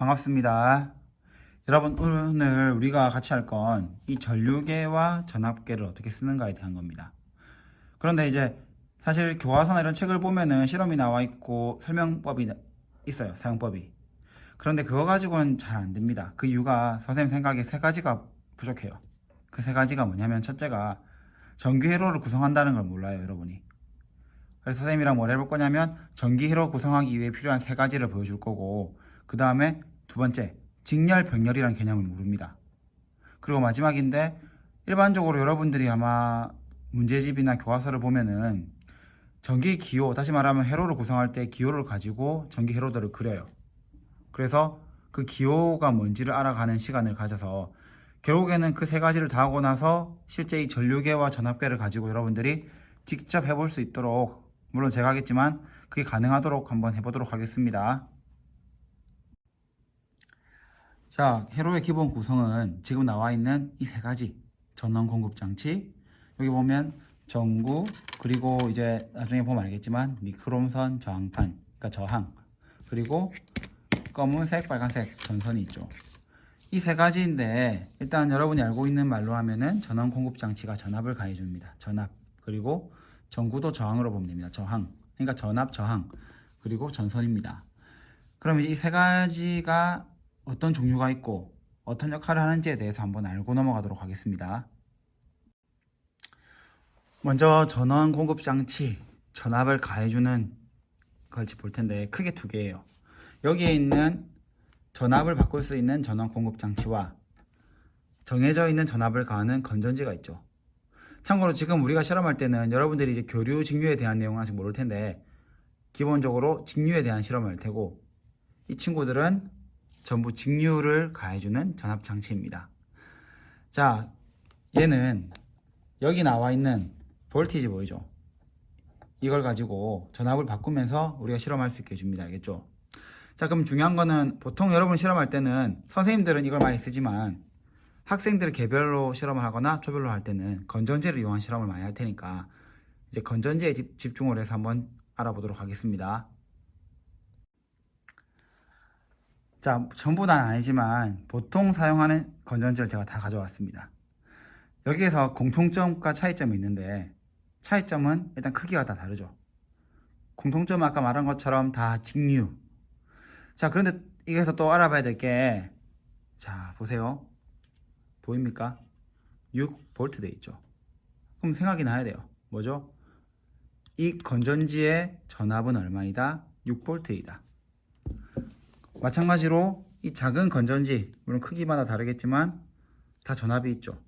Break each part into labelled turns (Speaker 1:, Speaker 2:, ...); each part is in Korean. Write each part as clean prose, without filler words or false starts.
Speaker 1: 반갑습니다. 여러분, 오늘 우리가 같이 할 건 이 전류계와 전압계를 어떻게 쓰는가에 대한 겁니다. 그런데 이제 사실 교과서나 이런 책을 보면은 실험이 나와 있고 설명법이 있어요. 사용법이. 그런데 그거 가지고는 잘 안 됩니다. 그 이유가 선생님 생각에 세 가지가 부족해요. 그 세 가지가 뭐냐면, 첫째가 전기 회로를 구성한다는 걸 몰라요, 여러분이. 그래서 선생님이랑 뭘 해볼 거냐면 전기 회로 구성하기 위해 필요한 세 가지를 보여줄 거고, 그 다음에 두 번째, 직렬, 병렬이라는 개념을 모릅니다. 그리고 마지막인데, 일반적으로 여러분들이 아마 문제집이나 교과서를 보면은 전기 기호, 다시 말하면 회로를 구성할 때 기호를 가지고 전기 회로들을 그려요. 그래서 그 기호가 뭔지를 알아가는 시간을 가져서 결국에는 그 세 가지를 다 하고 나서 실제 이 전류계와 전압계를 가지고 여러분들이 직접 해볼 수 있도록, 물론 제가 하겠지만 그게 가능하도록 한번 해보도록 하겠습니다. 자, 회로의 기본 구성은 지금 나와 있는 이 세 가지. 전원 공급 장치, 여기 보면 전구, 그리고 이제 나중에 보면 알겠지만 니크롬선 저항판, 그러니까 저항, 그리고 검은색, 빨간색 전선이 있죠. 이 세 가지인데, 일단 여러분이 알고 있는 말로 하면은 전원 공급 장치가 전압을 가해 줍니다. 전압. 그리고 전구도 저항으로 보면 됩니다. 저항. 그러니까 전압, 저항, 그리고 전선입니다. 그럼 이제 이 세 가지가 어떤 종류가 있고 어떤 역할을 하는지에 대해서 한번 알고 넘어가도록 하겠습니다. 먼저 전원 공급 장치, 전압을 가해주는 걸 볼 텐데, 크게 두 개예요. 여기에 있는 전압을 바꿀 수 있는 전원 공급 장치와 정해져 있는 전압을 가하는 건전지가 있죠. 참고로 지금 우리가 실험할 때는 여러분들이 이제 교류, 직류에 대한 내용은 아직 모를 텐데, 기본적으로 직류에 대한 실험을 할 테고, 이 친구들은 전부 직류를 가해주는 전압 장치입니다. 자, 얘는 여기 나와 있는 볼티지 보이죠? 이걸 가지고 전압을 바꾸면서 우리가 실험할 수 있게 해줍니다. 알겠죠? 자, 그럼 중요한 거는, 보통 여러분 실험할 때는 선생님들은 이걸 많이 쓰지만 학생들을 개별로 실험을 하거나 조별로 할 때는 건전지를 이용한 실험을 많이 할 테니까 이제 건전지에 집중을 해서 한번 알아보도록 하겠습니다. 자, 전부 다는 아니지만 보통 사용하는 건전지를 제가 다 가져왔습니다. 여기에서 공통점과 차이점이 있는데, 차이점은 일단 크기가 다 다르죠. 공통점은 아까 말한 것처럼 다 직류. 자, 그런데 여기서 또 알아봐야 될 게, 자, 보세요. 보입니까? 6V 돼 있죠. 그럼 생각이 나야 돼요. 뭐죠? 이 건전지의 전압은 얼마이다? 6V이다. 마찬가지로 이 작은 건전지, 물론 크기마다 다르겠지만 다 전압이 있죠.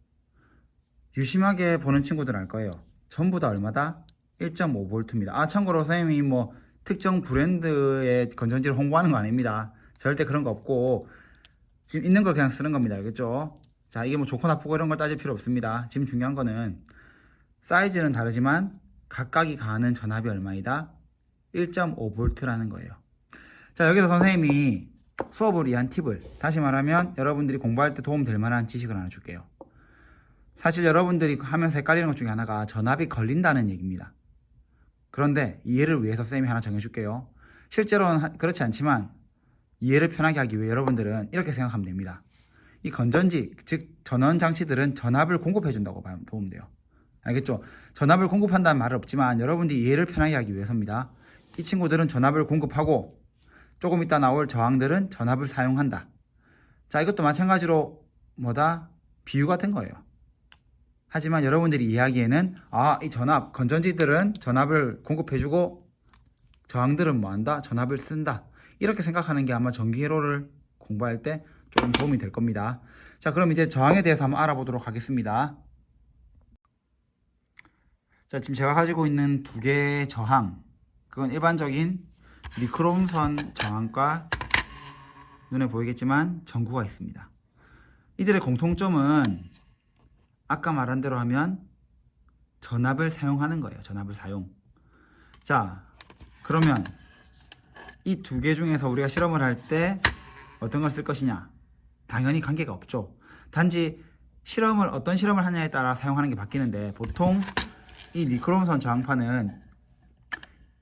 Speaker 1: 유심하게 보는 친구들 알 거예요. 전부 다 얼마다? 1.5V입니다. 아, 참고로 선생님이 뭐 특정 브랜드의 건전지를 홍보하는 거 아닙니다. 절대 그런 거 없고 지금 있는 걸 그냥 쓰는 겁니다. 알겠죠? 자, 이게 뭐 좋고 나쁘고 이런 걸 따질 필요 없습니다. 지금 중요한 거는 사이즈는 다르지만 각각이 가하는 전압이 얼마이다? 1.5V라는 거예요. 자, 여기서 선생님이 수업을 위한 팁을, 다시 말하면 여러분들이 공부할 때 도움될 만한 지식을 하나 줄게요. 사실 여러분들이 하면서 헷갈리는 것 중에 하나가 전압이 걸린다는 얘기입니다. 그런데 이해를 위해서 선생님이 하나 정해줄게요. 실제로는 그렇지 않지만 이해를 편하게 하기 위해 여러분들은 이렇게 생각하면 됩니다. 이 건전지, 즉 전원 장치들은 전압을 공급해준다고 보면 돼요. 알겠죠? 전압을 공급한다는 말은 없지만 여러분들이 이해를 편하게 하기 위해서입니다. 이 친구들은 전압을 공급하고 조금 이따 나올 저항들은 전압을 사용한다. 자, 이것도 마찬가지로 뭐다? 비유 같은 거예요. 하지만 여러분들이 이해하기에는, 아, 이 전압, 건전지들은 전압을 공급해주고 저항들은 뭐한다? 전압을 쓴다. 이렇게 생각하는 게 아마 전기회로를 공부할 때 조금 도움이 될 겁니다. 자, 그럼 이제 저항에 대해서 한번 알아보도록 하겠습니다. 자, 지금 제가 가지고 있는 두 개의 저항, 그건 일반적인 니크롬선 저항과 눈에 보이겠지만 전구가 있습니다. 이들의 공통점은 아까 말한 대로 하면 전압을 사용하는 거예요. 전압을 사용. 자, 그러면 이 두 개 중에서 우리가 실험을 할 때 어떤 걸 쓸 것이냐? 당연히 관계가 없죠. 단지 어떤 실험을 하냐에 따라 사용하는 게 바뀌는데, 보통 이 니크롬선 저항판은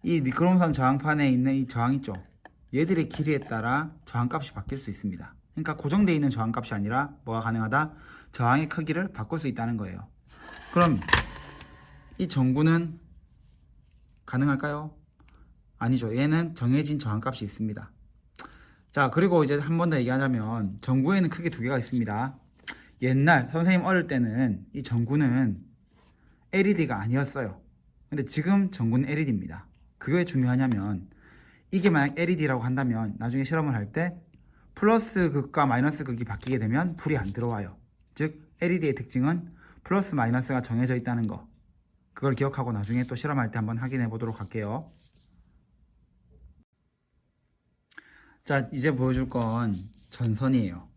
Speaker 1: 이 니크롬선 저항판에 있는 이 저항 있죠? 얘들의 길이에 따라 저항값이 바뀔 수 있습니다. 그러니까 고정되어 있는 저항값이 아니라 뭐가 가능하다? 저항의 크기를 바꿀 수 있다는 거예요. 그럼 이 전구는 가능할까요? 아니죠. 얘는 정해진 저항값이 있습니다. 자, 그리고 이제 한 번 더 얘기하자면 전구에는 크게 두 개가 있습니다. 옛날 선생님 어릴 때는 이 전구는 LED가 아니었어요. 근데 지금 전구는 LED입니다. 그게 왜 중요하냐면 이게 만약 LED라고 한다면 나중에 실험을 할 때 플러스 극과 마이너스 극이 바뀌게 되면 불이 안 들어와요. 즉 LED의 특징은 플러스 마이너스가 정해져 있다는 거. 그걸 기억하고 나중에 또 실험할 때 한번 확인해 보도록 할게요. 자, 이제 보여줄 건 전선이에요.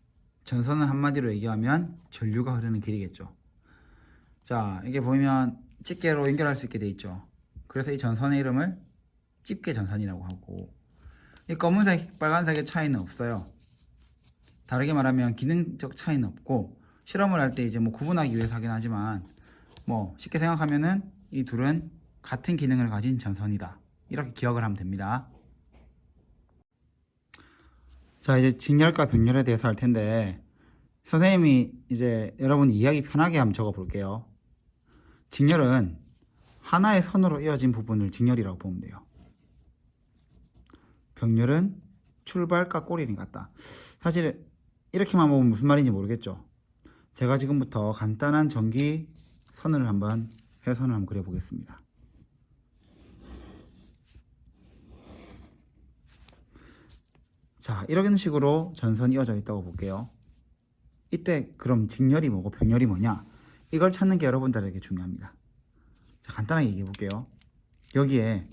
Speaker 1: 전선은 한마디로 얘기하면 전류가 흐르는 길이겠죠. 자, 이게 보이면 집게로 연결할 수 있게 돼 있죠. 그래서 이 전선의 이름을 집게 전선이라고 하고, 이 검은색, 빨간색의 차이는 없어요. 다르게 말하면 기능적 차이는 없고, 실험을 할 때 이제 뭐 구분하기 위해서 하긴 하지만, 뭐 쉽게 생각하면은 이 둘은 같은 기능을 가진 전선이다. 이렇게 기억을 하면 됩니다. 자, 이제 직렬과 병렬에 대해서 할 텐데, 선생님이 이제 여러분 이해하기 편하게 한번 적어 볼게요. 직렬은 하나의 선으로 이어진 부분을 직렬이라고 보면 돼요. 병렬은 출발과 꼬리는 같다. 사실 이렇게만 보면 무슨 말인지 모르겠죠. 제가 지금부터 간단한 전기 선을 한번 회선을 한번 그려보겠습니다. 자, 이런 식으로 전선이 이어져 있다고 볼게요. 이때 그럼 직렬이 뭐고 병렬이 뭐냐? 이걸 찾는 게 여러분들에게 중요합니다. 자, 간단하게 얘기해 볼게요. 여기에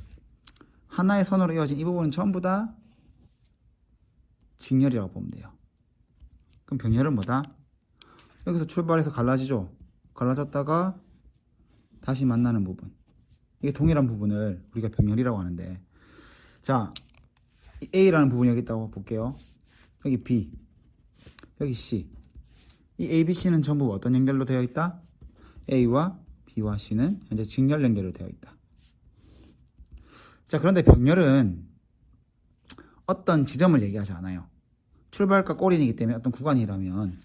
Speaker 1: 하나의 선으로 이어진 이 부분은 전부 다 직렬이라고 보면 돼요. 그럼 병렬은 뭐다? 여기서 출발해서 갈라지죠. 갈라졌다가 다시 만나는 부분, 이게 동일한 부분을 우리가 병렬이라고 하는데, 자, A라는 부분이 여기 있다고 볼게요. 여기 B, 여기 C. 이 A, B, C는 전부 어떤 연결로 되어 있다? A와 B와 C는 현재 직렬 연결로 되어 있다. 자, 그런데 병렬은 어떤 지점을 얘기하지 않아요. 출발과 꼬리이기 때문에 어떤 구간이라면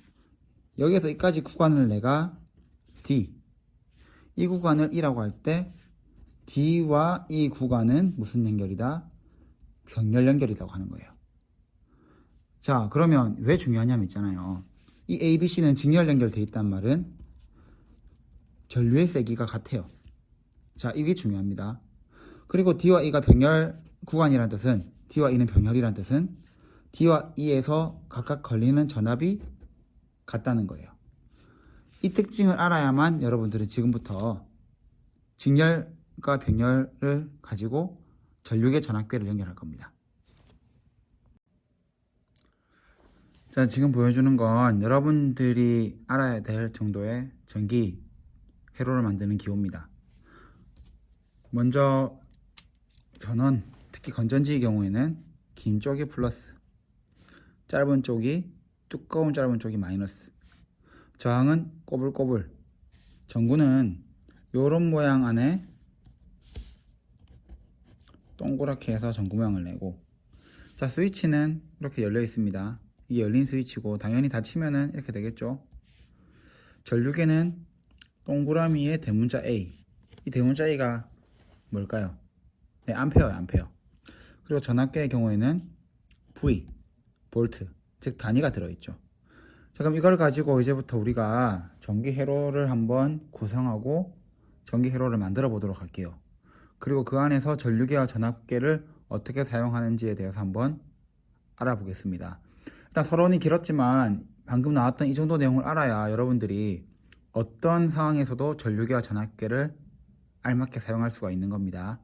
Speaker 1: 여기에서 여기까지 구간을 내가 D, 이 구간을 E라고 할 때 D와 이 구간은 무슨 연결이다? 병렬 연결이라고 하는 거예요. 자, 그러면 왜 중요하냐면 있잖아요. 이 A, B, C는 직렬 연결되어 있단 말은 전류의 세기가 같아요. 자, 이게 중요합니다. 그리고 D와 E가 병렬 구간이라는 뜻은, D와 E는 병렬이라는 뜻은 D와 E에서 각각 걸리는 전압이 같다는 거예요. 이 특징을 알아야만 여러분들은 지금부터 직렬과 병렬을 가지고 전류계 전압계를 연결할 겁니다. 자, 지금 보여주는 건 여러분들이 알아야 될 정도의 전기 회로를 만드는 기호입니다. 먼저 전원, 특히 건전지의 경우에는 긴 쪽이 플러스, 짧은 쪽이, 두꺼운 짧은 쪽이 마이너스. 저항은 꼬불꼬불. 전구는 요런 모양 안에 동그랗게 해서 전구 모양을 내고, 자, 스위치는 이렇게 열려 있습니다. 이게 열린 스위치고 당연히 닫히면은 이렇게 되겠죠. 전류계는 동그라미의 대문자 A, 이 대문자 A가 뭘까요? 네, 암페어예요, 암페어. 그리고 전압계의 경우에는 V, 볼트, 즉 단위가 들어있죠. 자, 그럼 이걸 가지고 이제부터 우리가 전기 회로를 한번 구성하고 전기 회로를 만들어 보도록 할게요. 그리고 그 안에서 전류계와 전압계를 어떻게 사용하는지에 대해서 한번 알아보겠습니다. 일단 서론이 길었지만 방금 나왔던 이 정도 내용을 알아야 여러분들이 어떤 상황에서도 전류계와 전압계를 알맞게 사용할 수가 있는 겁니다.